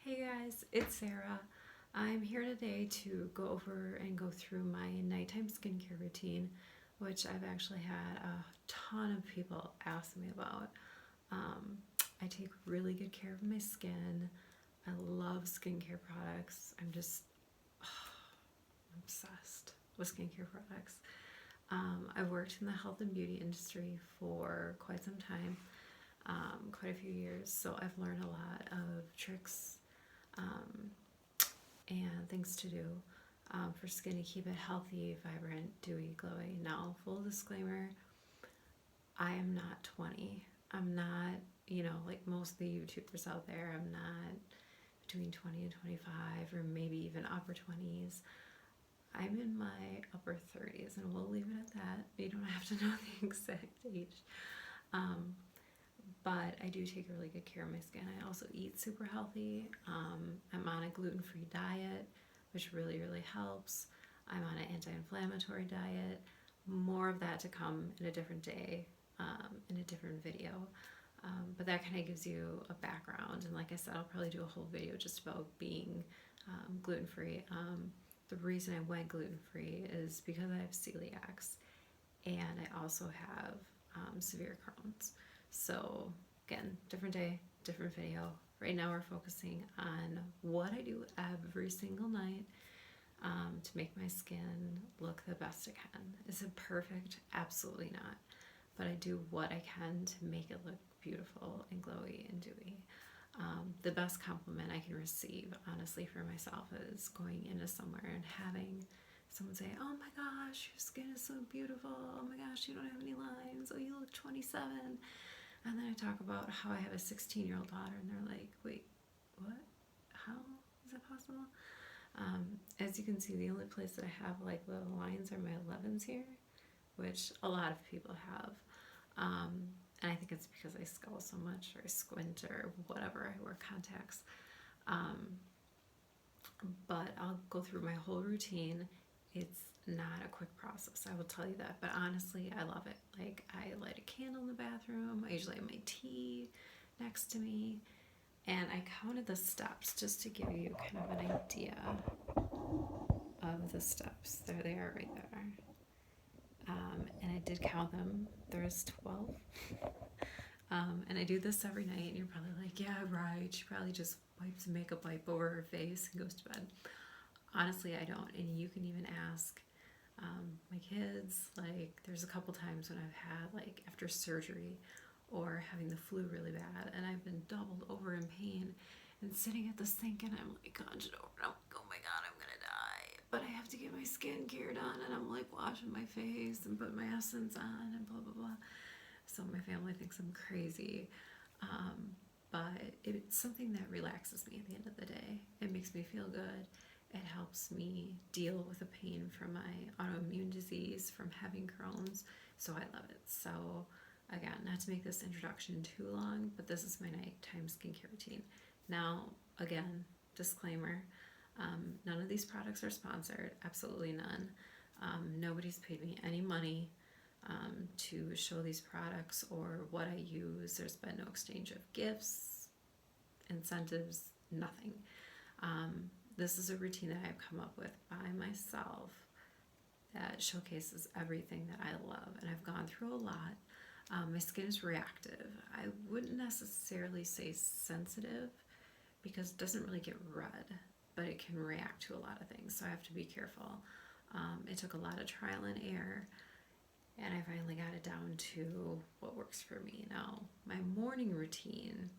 Hey guys, it's Sarah. I'm here today to go over and go through my nighttime skincare routine, which I've actually had a ton of people ask me about. Um, I take really good care of my skin. I love skincare products. I'm just obsessed with skincare products. I've worked in the health and beauty industry for quite some time, quite a few years, so I've learned a lot of tricks um, and things to do for skin to keep it healthy, vibrant, dewy, glowy. Now, full disclaimer, I am not 20. I'm not, like most of the YouTubers out there, I'm not between 20 and 25 or maybe even upper 20s. I'm in my upper 30s and we'll leave it at that. You don't have to know the exact age. Um, but I do take really good care of my skin. I also eat super healthy. I'm on a gluten-free diet, which really, really helps. I'm on an anti-inflammatory diet. More of that to come in a different day, in a different video. But that kind of gives you a background. And like I said, I'll probably do a whole video just about being gluten-free. The reason I went gluten-free is because I have celiacs and I also have severe Crohn's. So again, different day, different video. Right now we're focusing on what I do every single night to make my skin look the best it can. Is it perfect? Absolutely not. But I do what I can to make it look beautiful and glowy and dewy. The best compliment I can receive, honestly, for myself is going into somewhere and having someone say, "Oh my gosh, your skin is so beautiful. Oh my gosh, you don't have any lines. Oh, you look 27." And then I talk about how I have a 16-year-old daughter, and they're like, "Wait, what? How is that possible?" As you can see, the only place that I have like little lines are my 11s here, which a lot of people have. And I think it's because I scowl so much or I squint or whatever. I wear contacts. Um, but I'll go through my whole routine. It's not a quick process, I will tell you that, but honestly, I love it. Like, I light a candle in the bathroom. I usually have my tea next to me, and I counted the steps just to give you kind of an idea of the steps. There they are right there. And I did count them. There's 12. And I do this every night, and you're probably like, "Yeah, right. She probably just wipes a makeup wipe over her face and goes to bed." Honestly, I don't. And you can even ask my kids. Like, there's a couple times when I've had, like, after surgery or having the flu really bad, and I've been doubled over in pain and sitting at the sink, and I'm like, hunched over, and I'm like, "Oh my god, I'm gonna die." But I have to get my skincare done, and I'm like washing my face and put my essence on and blah blah blah. So my family thinks I'm crazy. But it's something that relaxes me at the end of the day. It makes me feel good. It helps me deal with the pain from my autoimmune disease from having Crohn's. So I love it. So again, not to make this introduction too long, but this is my nighttime skincare routine. Now, again, disclaimer, none of these products are sponsored. Absolutely none. Nobody's paid me any money to show these products or what I use. There's been no exchange of gifts, incentives, nothing. This is a routine that I've come up with by myself that showcases everything that I love, and I've gone through a lot. My skin is reactive. I wouldn't necessarily say sensitive because it doesn't really get red, but it can react to a lot of things, so I have to be careful. It took a lot of trial and error, and I finally got it down to what works for me. Now, my morning routine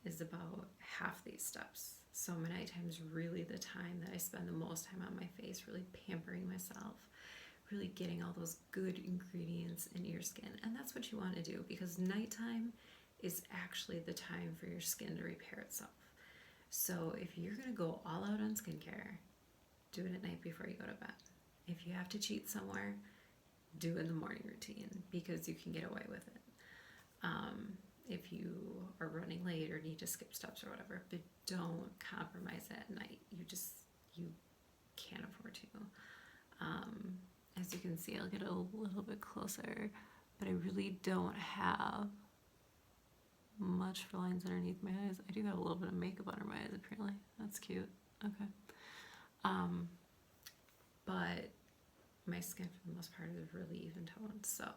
is about half these steps. So my nighttime is really the time that I spend the most time on my face, really pampering myself, really getting all those good ingredients in your skin. And that's what you want to do, because nighttime is actually the time for your skin to repair itself. So if you're going to go all out on skincare, do it at night before you go to bed. If you have to cheat somewhere, do it in the morning routine, because you can get away with it. If you are running late or need to skip steps or whatever, but don't compromise at night. You can't afford to. As you can see, I'll get a little bit closer, but I really don't have much for lines underneath my eyes. I do have a little bit of makeup under my eyes apparently. That's cute. Okay. Um, but my skin for the most part is really even toned. So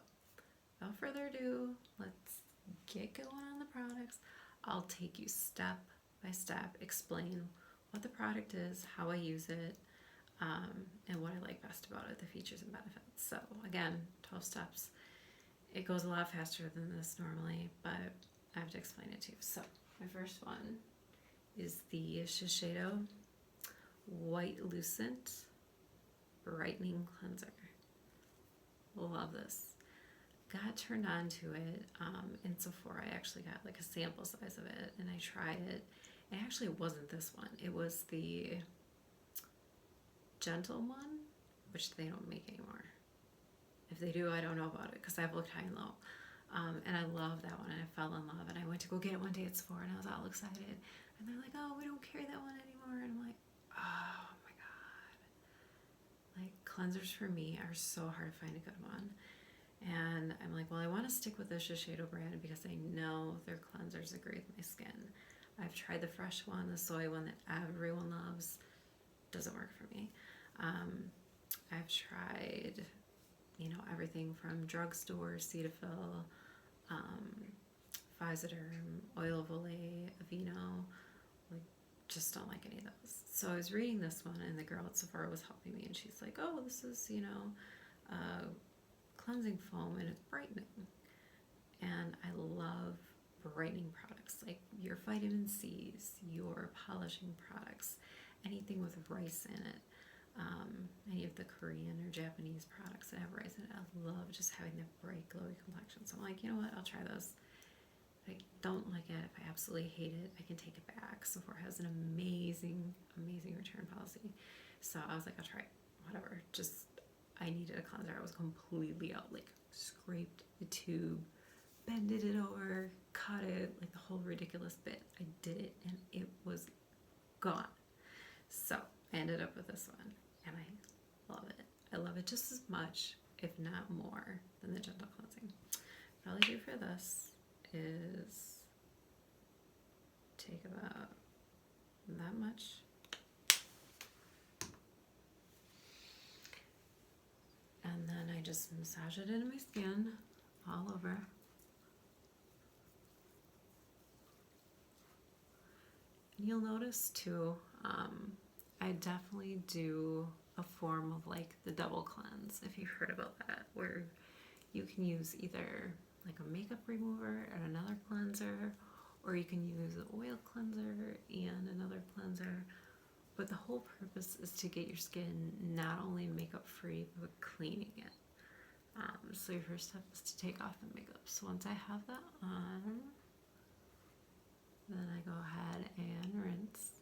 without further ado, let's get going on the products. I'll take you step by step, explain what the product is, how I use it, and what I like best about it, the features and benefits. So again, 12 steps. It goes a lot faster than this normally, but I have to explain it to you. So my first one is the Shiseido White Lucent Brightening Cleanser. Love this. Got turned on to it in Sephora. I actually got like a sample size of it and I tried it. It actually wasn't this one. It was the Gentle one, which they don't make anymore. If they do, I don't know about it because I've looked high and low. And I love that one and I fell in love and I went to go get it one day at Sephora and I was all excited. And they're like, oh, we don't carry that one anymore. And I'm like, oh my God. Like cleansers for me are so hard to find a good one. And I'm like, well, I want to stick with the Shiseido brand because I know their cleansers agree with my skin. I've tried the fresh one, the soy one that everyone loves. Doesn't work for me. I've tried, everything from drugstore, Cetaphil, Physoderm, Oil of Olay, Aveeno. Like, just don't like any of those. So I was reading this one, and the girl at Sephora was helping me, and she's like, oh, this is, cleansing foam and it's brightening. And I love brightening products like your vitamin C's, your polishing products, anything with rice in it. Any of the Korean or Japanese products that have rice in it. I love just having that bright, glowy complexion. So I'm like, you know what? I'll try this. If I don't like it, if I absolutely hate it, I can take it back. Sephora has an amazing, amazing return policy. So I was like, I'll try it. Whatever. Just, I needed a cleanser. I was completely out. Like, scraped the tube, bended it over, cut it, like the whole ridiculous bit. I did it, and it was gone. So I ended up with this one, and I love it. I love it just as much, if not more, than the Gentle Cleansing. What I'll do for this is take about that much. And then I just massage it into my skin all over. And you'll notice too, I definitely do a form of like the double cleanse, if you've heard about that, where you can use either like a makeup remover and another cleanser, or you can use an oil cleanser and another cleanser. But the whole purpose is to get your skin not only makeup free, but cleaning it. So your first step is to take off the makeup. So once I have that on, then I go ahead and rinse.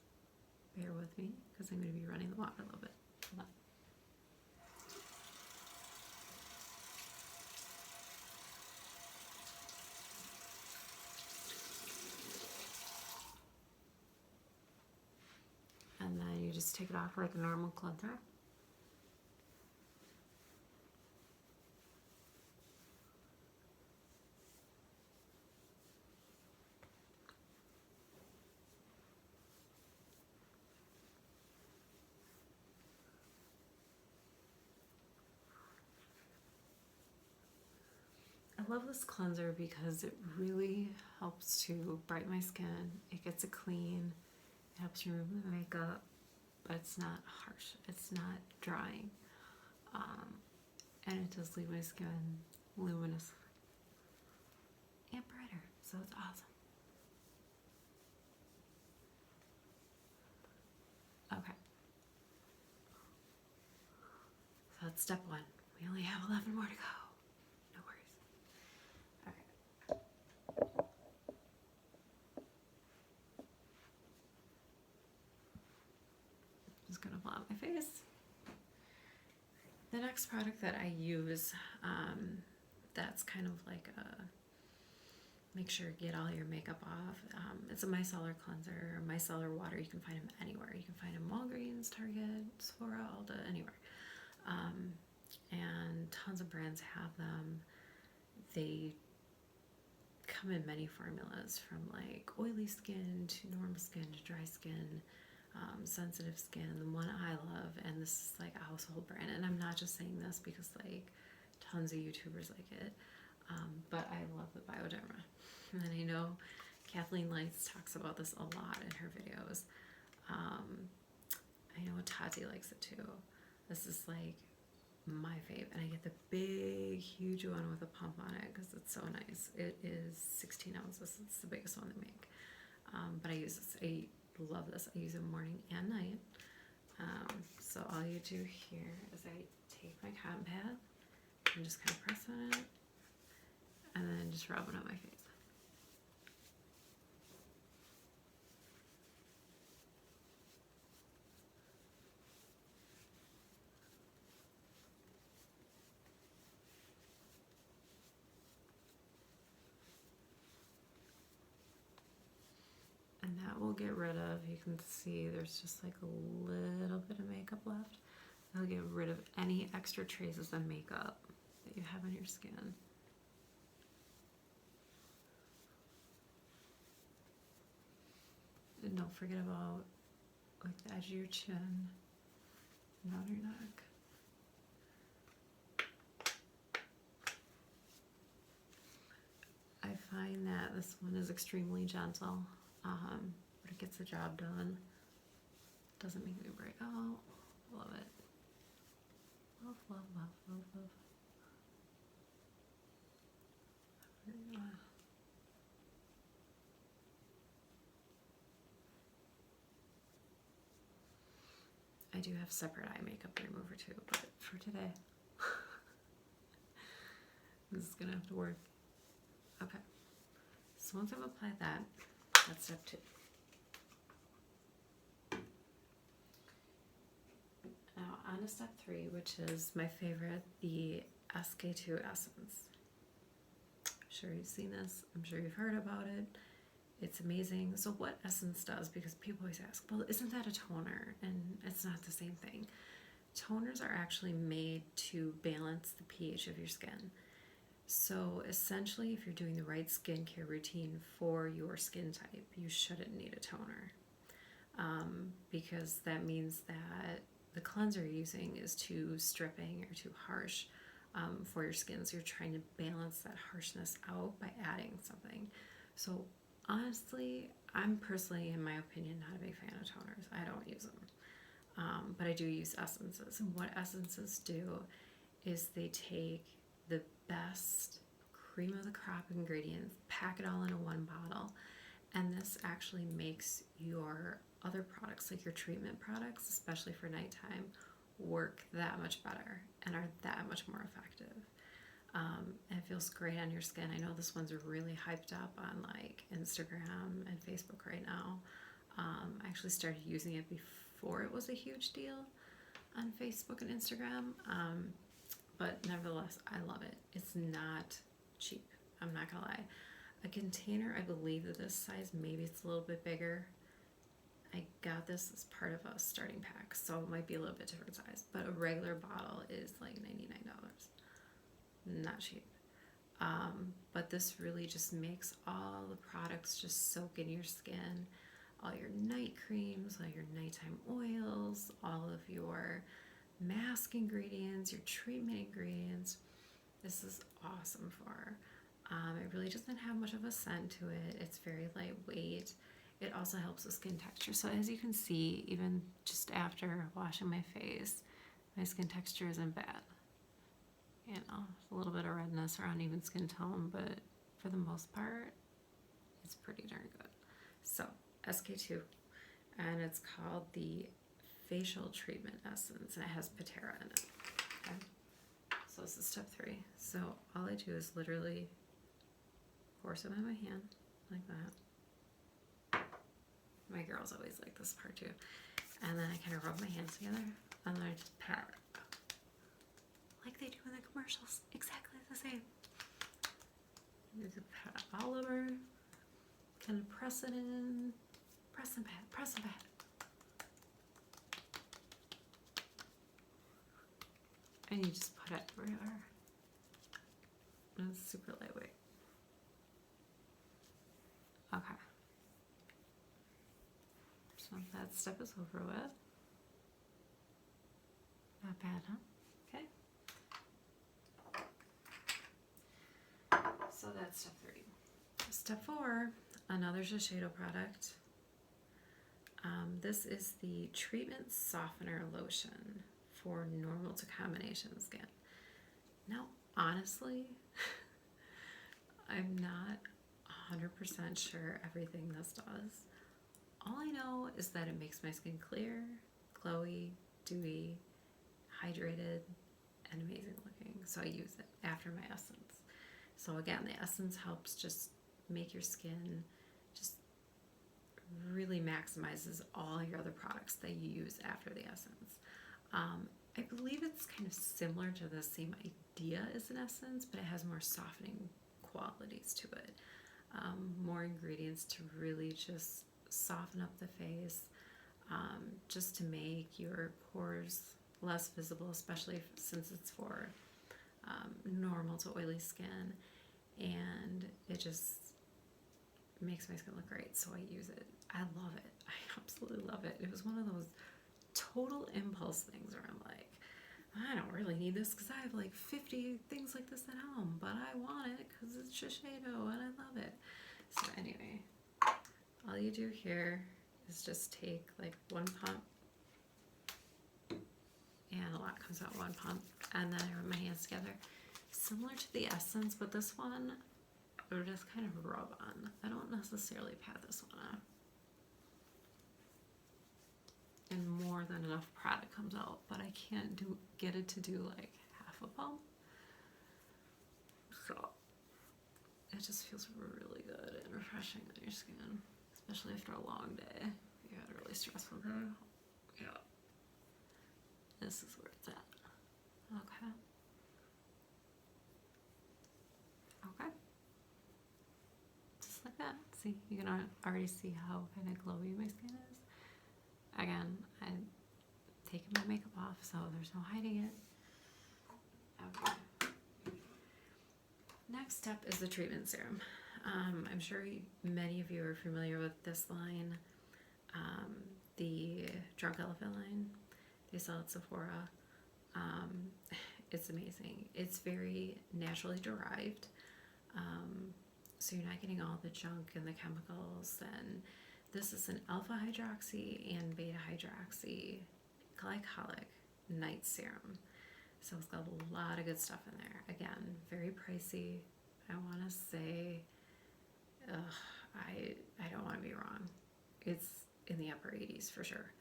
Bear with me because I'm going to be running the water a little bit. Hold on. And then you just take it off like a normal cleanser. I love this cleanser because it really helps to brighten my skin. It gets it clean. It helps remove the makeup, but it's not harsh. It's not drying. And it does leave my skin luminous and brighter. So it's awesome. Okay. So that's step one. We only have 11 more to go. No worries. Okay. Just gonna blot my face. The next product that I use, that's kind of like a make sure you get all your makeup off. It's a micellar cleanser, micellar water. You can find them anywhere. You can find them Walgreens, Target, Sephora, Ulta, anywhere. And tons of brands have them. They come in many formulas, from like oily skin to normal skin to dry skin, sensitive skin. The one I love, and this is like a household brand, and I'm not just saying this because like tons of YouTubers like it, but I love the Bioderma. And I know Kathleen Lights talks about this a lot in her videos. I know Tati likes it too. This is like my fave, and I get the big, huge one with a pump on it because it's so nice. It is 16 ounces. It's the biggest one they make. But I use this. I love this. I use it morning and night. So all you do here is I take my cotton pad and just kind of press on it, and then just rub it on my face. And that will get rid of, you can see there's just like a little bit of makeup left. That'll get rid of any extra traces of makeup that you have on your skin. And don't forget about like the edge of your chin and on your neck. I find that this one is extremely gentle, but it gets the job done. Doesn't make me break out. Love it. Love, love, love, love, love. I do have separate eye makeup remover too, but for today, this is gonna have to work. Okay, so once I've applied that, that's step 2. Now on to step 3, which is my favorite, the SK2 Essence. I'm sure you've seen this, I'm sure you've heard about it. It's amazing. So what Essence does, because people always ask, well, isn't that a toner? And it's not the same thing. Toners are actually made to balance the pH of your skin. So essentially, if you're doing the right skincare routine for your skin type, you shouldn't need a toner, because that means that the cleanser you're using is too stripping or too harsh for your skin. So you're trying to balance that harshness out by adding something. So honestly, I'm personally, in my opinion, not a big fan of toners. I don't use them, but I do use essences. And what essences do is they take the best cream of the crop ingredients, pack it all into one bottle, and this actually makes your other products, like your treatment products, especially for nighttime, work that much better and are that much more effective. And it feels great on your skin. I know this one's really hyped up on like Instagram and Facebook right now. I actually started using it before it was a huge deal on Facebook and Instagram. But nevertheless, I love it. It's not cheap. I'm not gonna lie. A container, I believe that this size, maybe it's a little bit bigger. I got this as part of a starting pack, so it might be a little bit different size. But a regular bottle is like $99. Not cheap. But this really just makes all the products just soak in your skin. All your night creams, all your nighttime oils, all of your mask ingredients, your treatment ingredients. This is awesome for. It really doesn't have much of a scent to it. It's very lightweight. It also helps with skin texture. So as you can see, even just after washing my face, my skin texture isn't bad. You know, a little bit of redness or uneven skin tone, but for the most part, it's pretty darn good. So, SK2, and it's called the Facial Treatment Essence, and it has Pitera in it. Okay, so this is step 3. So all I do is literally pour some in my hand, like that. My girls always like this part too. And then I kind of rub my hands together, and then I just pat it. Like they do in the commercials, exactly the same. You just pat all over, kind of press it in, press and pat, press and pat. And you just put it everywhere. And it's super lightweight. So that step is over with. Not bad, huh? Okay. So that's step 3. Step 4, another Shiseido product. This is the Treatment Softener Lotion for normal to combination skin. Now, honestly, I'm not 100% sure everything this does. All I know is that it makes my skin clear, glowy, dewy, hydrated, and amazing looking. So I use it after my essence. So again, the essence helps just make your skin just really maximizes all your other products that you use after the essence. I believe it's kind of similar to the same idea as an essence, but it has more softening qualities to it. More ingredients to really just soften up the face, just to make your pores less visible, especially since it's for normal to oily skin, and it just makes my skin look great, so I use it. I love it. I absolutely love it. It was one of those total impulse things where I'm like, I don't really need this because I have like 50 things like this at home, but I want it because it's Shiseido and I love it. So anyway, all you do here is just take like one pump, and a lot comes out one pump, and then I rub my hands together. Similar to the essence, but this one I just kind of rub on. I don't necessarily pat this one off. And more than enough product comes out, but I can't get it to do like half a pump. So it just feels really good and refreshing on your skin, especially after a long day. If you had a really stressful day. Yeah. This is where it's at. Okay. Okay. Just like that. See, you can already see how kind of glowy my skin is. Again, I'm taking my makeup off, so there's no hiding it. Okay. Next step is the treatment serum. I'm sure many of you are familiar with this line, the Drunk Elephant line. They sell at Sephora. It's amazing. It's very naturally derived, so you're not getting all the junk and the chemicals. And this is an alpha hydroxy and beta hydroxy glycolic night serum. So it's got a lot of good stuff in there. Again, very pricey. I want to say, I don't want to be wrong. It's in the upper 80s for sure.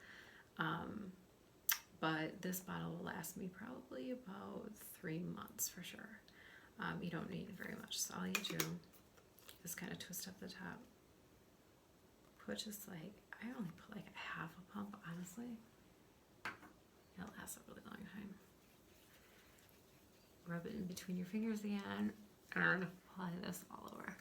But this bottle will last me probably about 3 months for sure. You don't need very much. So all you do is kind of twist up the top. Put just like, I only put like a half a pump, honestly. It'll last a really long time. Rub it in between your fingers again and apply this all over.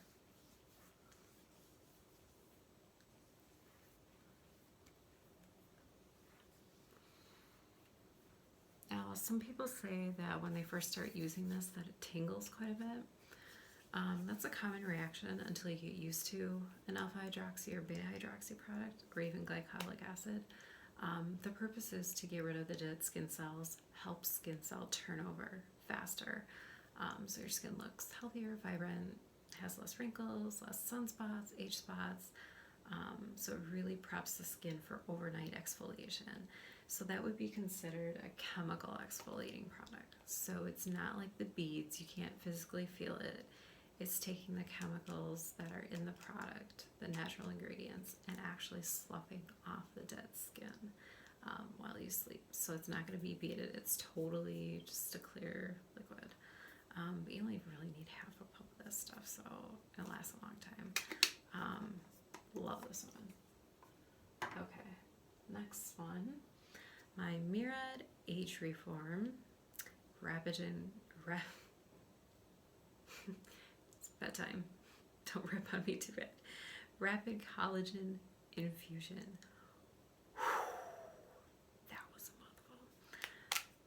Now, some people say that when they first start using this that it tingles quite a bit. That's a common reaction until you get used to an alpha hydroxy or beta hydroxy product, or even glycolic acid. The purpose is to get rid of the dead skin cells, help skin cell turnover faster, so your skin looks healthier, vibrant, has less wrinkles, less sunspots, age spots. So it really preps the skin for overnight exfoliation. So that would be considered a chemical exfoliating product. So it's not like the beads, you can't physically feel it. It's taking the chemicals that are in the product, the natural ingredients, and actually sloughing off the dead skin while you sleep. So it's not going to be beaded, it's totally just a clear liquid. But you only really need half a pump of this stuff, so it lasts a long time. Love this one. Okay, next one. My Murad Age Reform it's bedtime. Don't rip on me too bad. Rapid Collagen Infusion. That was a mouthful.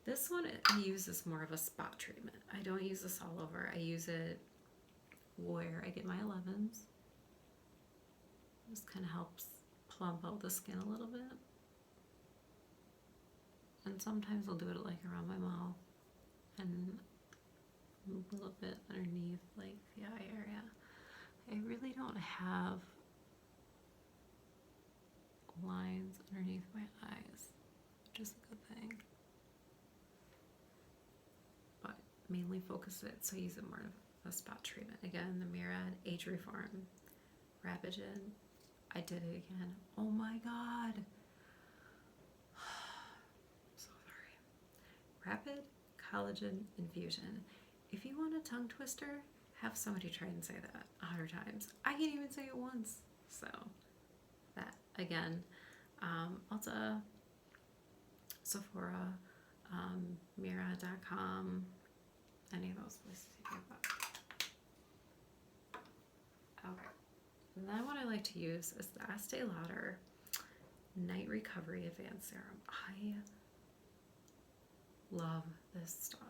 This one I use as more of a spot treatment. I don't use this all over. I use it where I get my 11s. Just kind of helps plump out the skin a little bit. And sometimes I'll do it like around my mouth and a little bit underneath like the eye area. I really don't have lines underneath my eyes, which is a good thing. But mainly focus it, so I use it more of a spot treatment. Again, the Murad Age Reform Rapigen. I did it again. Oh my god. So sorry. Rapid Collagen Infusion. If you want a tongue twister, have somebody try and say that 100 times. I can't even say it once. So that again, Ulta, Sephora, Mira.com, any of those places you can buy. Okay. And then what I like to use is the Estee Lauder Night Recovery Advanced Serum. I love this stuff.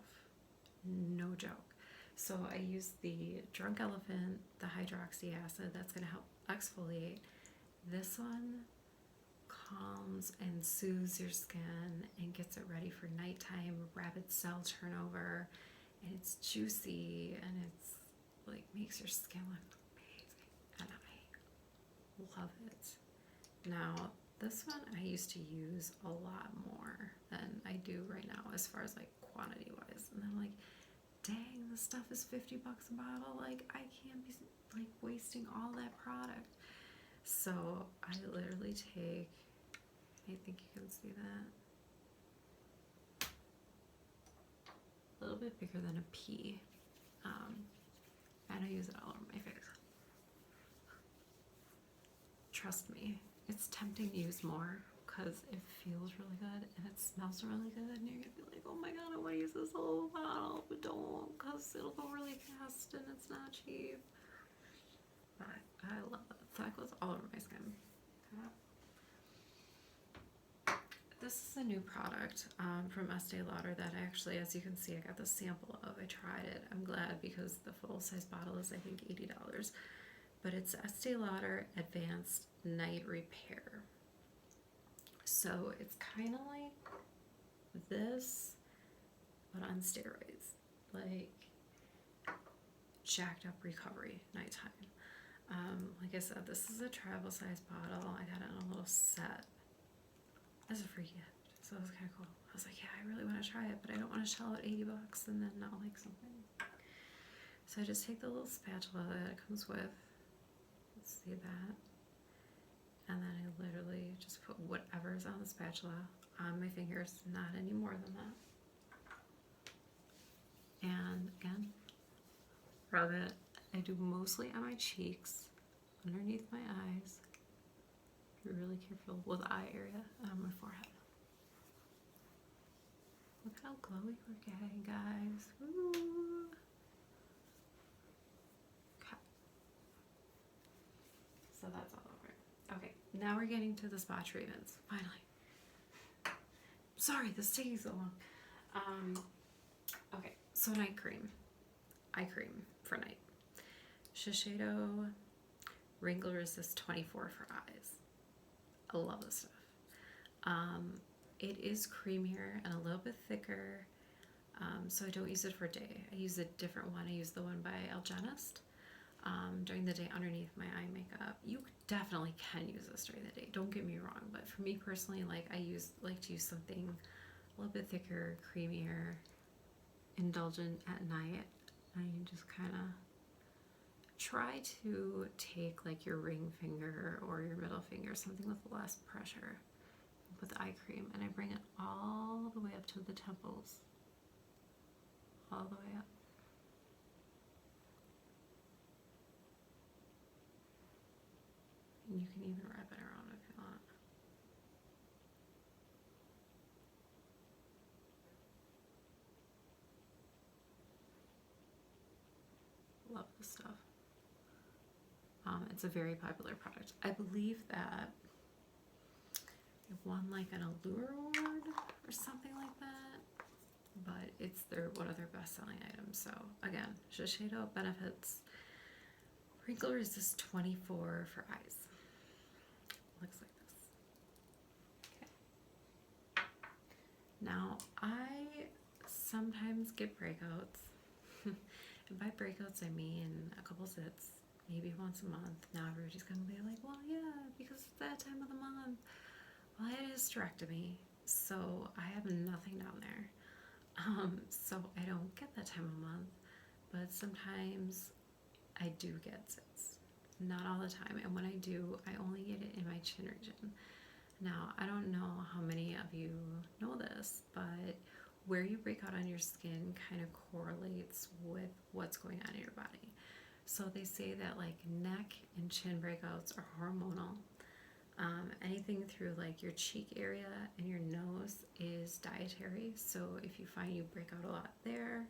No joke. So I use the Drunk Elephant, the hydroxy acid, that's going to help exfoliate. This one calms and soothes your skin and gets it ready for nighttime, rapid cell turnover, and it's juicy and it's like makes your skin look amazing, and I love it. Now this one I used to use a lot more than I do right now as far as like quantity wise, and I'm like, dang, this stuff is $50 a bottle. Like, I can't be like wasting all that product. So I literally take, I think you can see that, a little bit bigger than a pea, and I use it all over my face. Trust me, it's tempting to use more because it feels really good and it smells really good, and you're gonna be like, oh my god, I want to use this whole bottle, but don't, because it'll go really fast and it's not cheap. But I love it. So that goes all over my skin. This is a new product from Estee Lauder that I actually, as you can see, I got the sample of. I tried it. I'm glad because the full size bottle is I think $80. But it's Estee Lauder Advanced Night Repair. So it's kind of like this, but on steroids, like jacked up recovery nighttime. Like I said, this is a travel size bottle. I got it in a little set as a free gift, so it was kind of cool. I was like, yeah, I really want to try it, but I don't want to shell out $80 and then not like something. So I just take the little spatula that it comes with. Let's see that. And then I literally just put whatever's on the spatula on my fingers, not any more than that. And again, rub it. I do mostly on my cheeks, underneath my eyes. Be really careful with the eye area and on my forehead. Look how glowy we're getting, guys. Woo. Okay. So that's all over. Okay, now we're getting to the spa treatments, finally. Sorry, this is taking so long. Okay, so night cream. Eye cream for night. Shiseido Wrinkle Resist 24 for eyes. I love this stuff. It is creamier and a little bit thicker, so I don't use it for a day. I use a different one. I use the one by Algenist during the day underneath my eye makeup. You definitely can use this during the day, don't get me wrong, but for me personally, like I like to use something a little bit thicker, creamier, indulgent at night. And you just kind of try to take like your ring finger or your middle finger, something with less pressure, with eye cream, and I bring it all the way up to the temples, all the way up. And you can even wrap it around if you want. Love this stuff. It's a very popular product. I believe that it won like an Allure Award or something like that, but it's one of their best-selling items. So again, Shiseido Benefits Wrinkle Resist 24 for eyes. Looks like Now, I sometimes get breakouts. And by breakouts, I mean a couple zits, maybe once a month. Now everybody's gonna be like, well, yeah, because it's that time of the month. Well, it is hysterectomy, so I have nothing down there. So I don't get that time of month, but sometimes I do get zits. Not all the time, and when I do, I only get it in my chin region. Now, I don't know how many of you know this, but where you break out on your skin kind of correlates with what's going on in your body. So they say that like neck and chin breakouts are hormonal. Anything through like your cheek area and your nose is dietary. So if you find you break out a lot there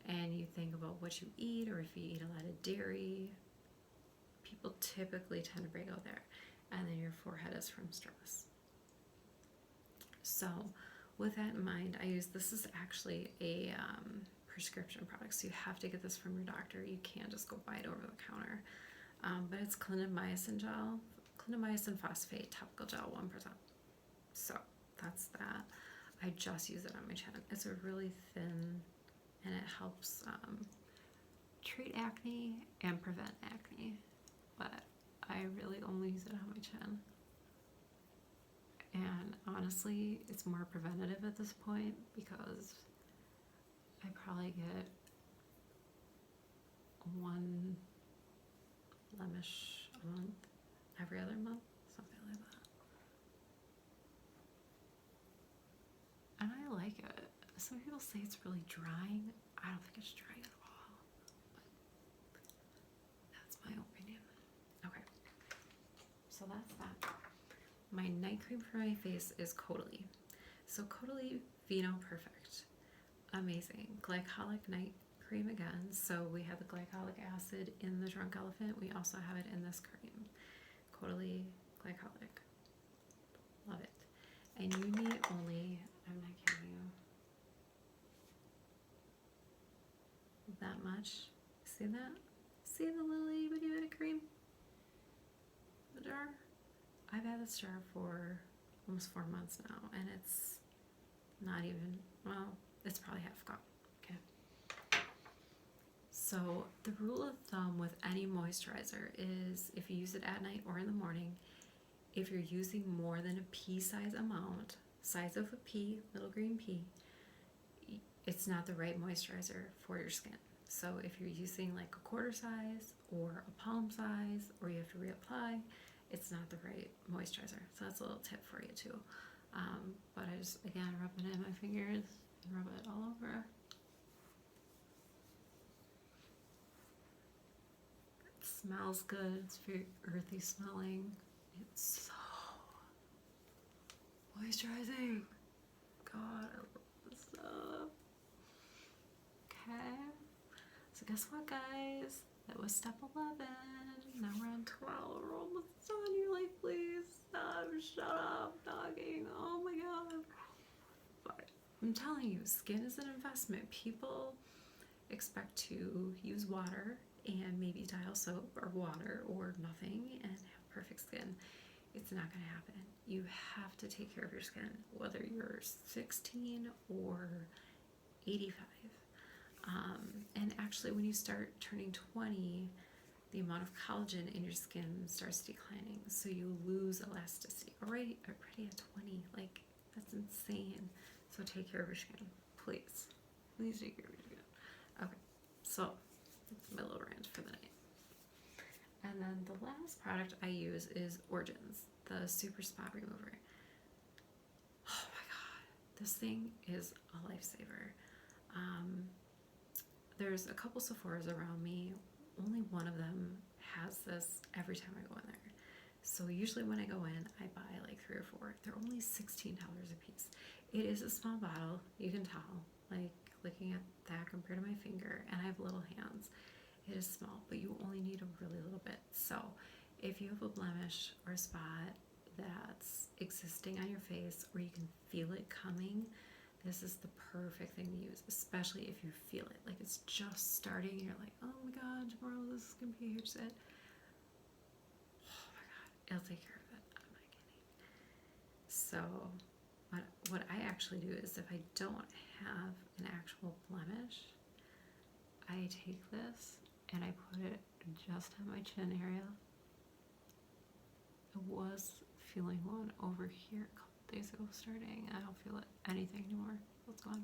and you think about what you eat, or if you eat a lot of dairy, people typically tend to break out there. And then your forehead is from stress. So with that in mind, this is actually a prescription product, so you have to get this from your doctor. You can't just go buy it over the counter. But it's clindamycin gel, clindamycin phosphate topical gel, 1%. So that's that. I just use it on my chin. It's a really thin, and it helps treat acne and prevent acne. But I really only use it on my chin. And honestly, it's more preventative at this point because I probably get one blemish a month, every other month, something like that. And I like it. Some people say it's really drying. I don't think it's drying at all. But that's my opinion. Okay. So that's that. My night cream for my face is Caudalie. So Caudalie Vino Perfect. Amazing. Glycolic night cream again. So we have the glycolic acid in the Drunk Elephant. We also have it in this cream. Caudalie Glycolic. Love it. And you need only, I'm not kidding you, that much. See that? See the little itty bitty bit of cream? The jar? I've had this jar for almost 4 months now, and it's not even, well, it's probably half gone. Okay. So the rule of thumb with any moisturizer is if you use it at night or in the morning, if you're using more than a pea size amount, size of a pea, little green pea, it's not the right moisturizer for your skin. So if you're using like a quarter size or a palm size, or you have to reapply, it's not the right moisturizer. So that's a little tip for you too. But I just, again, rub it in my fingers and rub it all over. It smells good. It's very earthy smelling. It's so moisturizing. God, I love this stuff. Okay. So guess what, guys? That was step 11. Now we're on 12. We're almost done. You're like, please stop. Shut up talking. Oh my god. But I'm telling you, skin is an investment. People expect to use water and maybe dial soap or water or nothing and have perfect skin. It's not going to happen. You have to take care of your skin, whether you're 16 or 85. And actually, when you start turning 20, the amount of collagen in your skin starts declining, so you lose elasticity. Already at 20, like, that's insane. So take care of your skin, please. Please take care of your skin. Okay, so that's my little rant for the night. And then the last product I use is Origins, the Super Spot Remover. Oh my god, this thing is a lifesaver. There's a couple Sephoras around me. Only one of them has this every time I go in there. So usually when I go in, I buy like 3 or 4. They're only $16 a piece. It is a small bottle, you can tell, like looking at that compared to my finger, and I have little hands. It is small, but you only need a really little bit. So if you have a blemish or a spot that's existing on your face, or you can feel it coming, this is the perfect thing to use, especially if you feel it. Like it's just starting and you're like, oh my god, tomorrow this is going to be a huge set. Oh my god, it'll take care of it. I'm not kidding. So what I actually do is if I don't have an actual blemish, I take this and I put it just on my chin area. I was feeling one over here a couple days ago starting. I don't feel anything anymore. What's gone?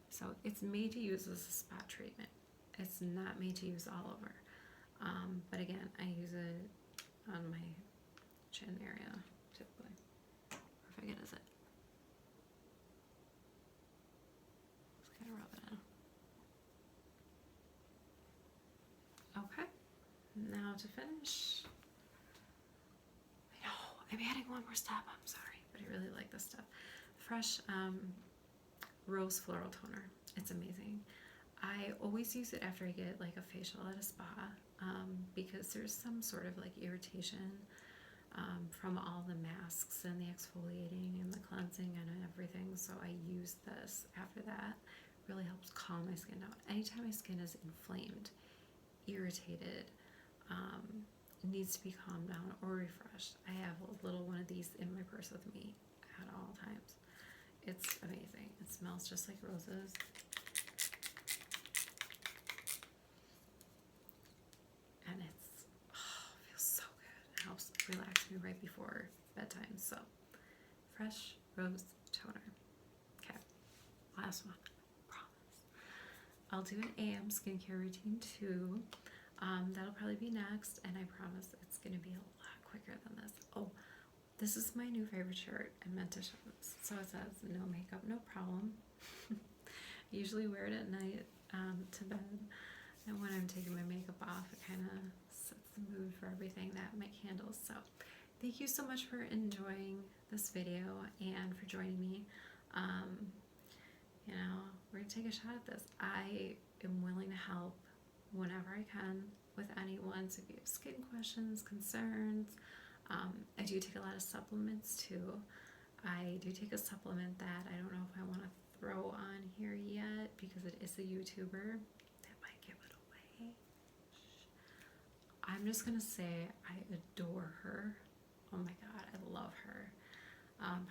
So it's made to use as a spot treatment. It's not made to use all over. But again, I use it on my chin area typically. Perfect is it? Just kind of rub it in. Okay. Now to finish. I know I'm adding one more step. I'm sorry, but I really like this stuff. Fresh Rose Floral Toner. It's amazing. I always use it after I get like a facial at a spa because there's some sort of like irritation from all the masks and the exfoliating and the cleansing and everything. So I use this after that. Really helps calm my skin down. Anytime my skin is inflamed, irritated, needs to be calmed down or refreshed, I have a little one of these in my purse with me at all times. It's amazing. It smells just like roses. And it feels so good. It helps relax me right before bedtime. So, Fresh Rose Toner. Okay, last one. Promise. I'll do an AM skincare routine too. That'll probably be next, and I promise it's going to be a lot quicker than this. Oh, this is my new favorite shirt. I meant to show this. So it says, no makeup, no problem. I usually wear it at night to bed. And when I'm taking my makeup off, it kind of sets the mood for everything, that my candles. So thank you so much for enjoying this video and for joining me. You know, we're going to take a shot at this. I am willing to help whenever I can with anyone. So if you have skin questions, concerns, I do take a lot of supplements too. I do take a supplement that I don't know if I want to throw on here yet because it is a YouTuber. That might give it away. I'm just going to say I adore her. Oh my God, I love her.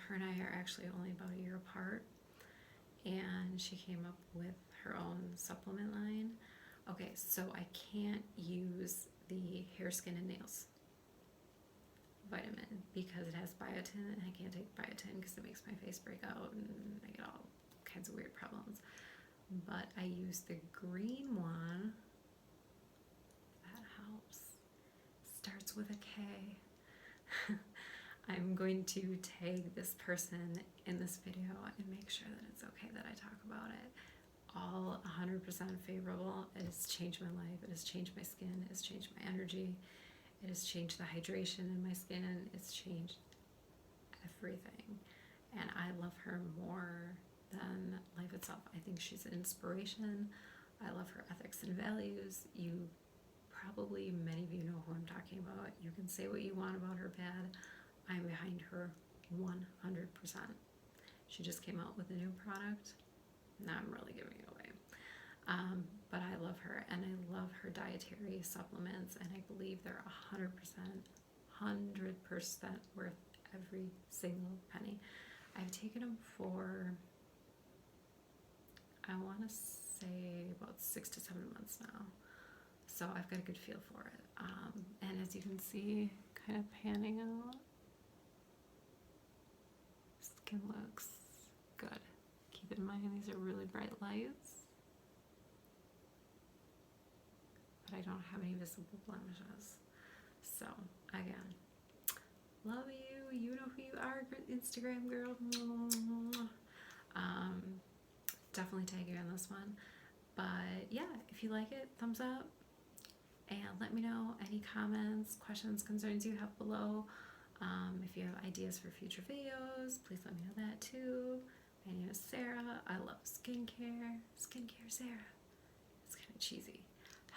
Her and I are actually only about a year apart, and she came up with her own supplement line. Okay, so I can't use the hair, skin, and nails vitamin because it has biotin, and I can't take biotin because it makes my face break out and I get all kinds of weird problems. But I use the green one. That helps. Starts with a K. I'm going to tag this person in this video and make sure that it's okay that I talk about it. All 100% favorable. It has changed my life. It has changed my skin. It has changed my energy. It has changed the hydration in my skin. It's changed everything. And I love her more than life itself. I think she's an inspiration. I love her ethics and values. Probably many of you know who I'm talking about. You can say what you want about her bad. I'm behind her 100%. She just came out with a new product. Now I'm really giving it away. But I love her, and I love her dietary supplements, and I believe they're 100% worth every single penny. I've taken them for, I want to say, about 6 to 7 months now. So I've got a good feel for it. And as you can see, kind of panning out, skin looks good. Keep in mind these are really bright lights, but I don't have any visible blemishes. So again, love you. You know who you are, Instagram girl. Definitely tag you on this one. But yeah, if you like it, thumbs up. And let me know any comments, questions, concerns you have below. If you have ideas for future videos, please let me know that too. My name is Sarah. I love skincare. Skincare Sarah. It's kind of cheesy.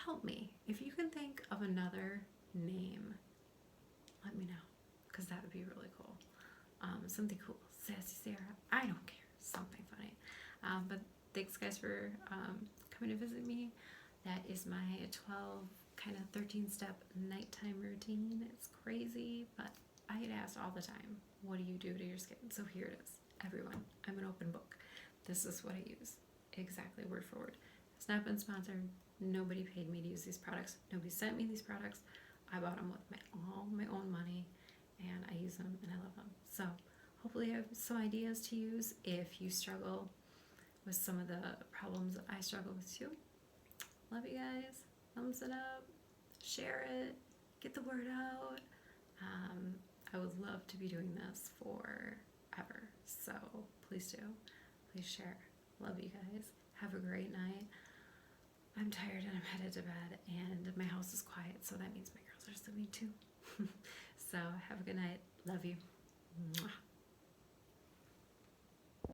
Help me. If you can think of another name, let me know, because that would be really cool. Something cool. Sassy Sarah. I don't care. Something funny. But thanks guys for coming to visit me. That is my 12, 13-step nighttime routine. It's crazy, but I get asked all the time. what do you do to your skin? So here it is. Everyone, I'm an open book. This is what I use. Exactly word for word. It's not been sponsored. Nobody paid me to use these products. Nobody sent me these products. I bought them with all my own money, and I use them and I love them. So hopefully I have some ideas to use if you struggle with some of the problems that I struggle with too. Love you guys. Thumbs it up. Share it. Get the word out. I would love to be doing this forever. So please do. Please share. Love you guys. Have a great night. I'm tired and I'm headed to bed, and my house is quiet, so that means my girls are sleeping too. So have a good night. Love you. Mwah.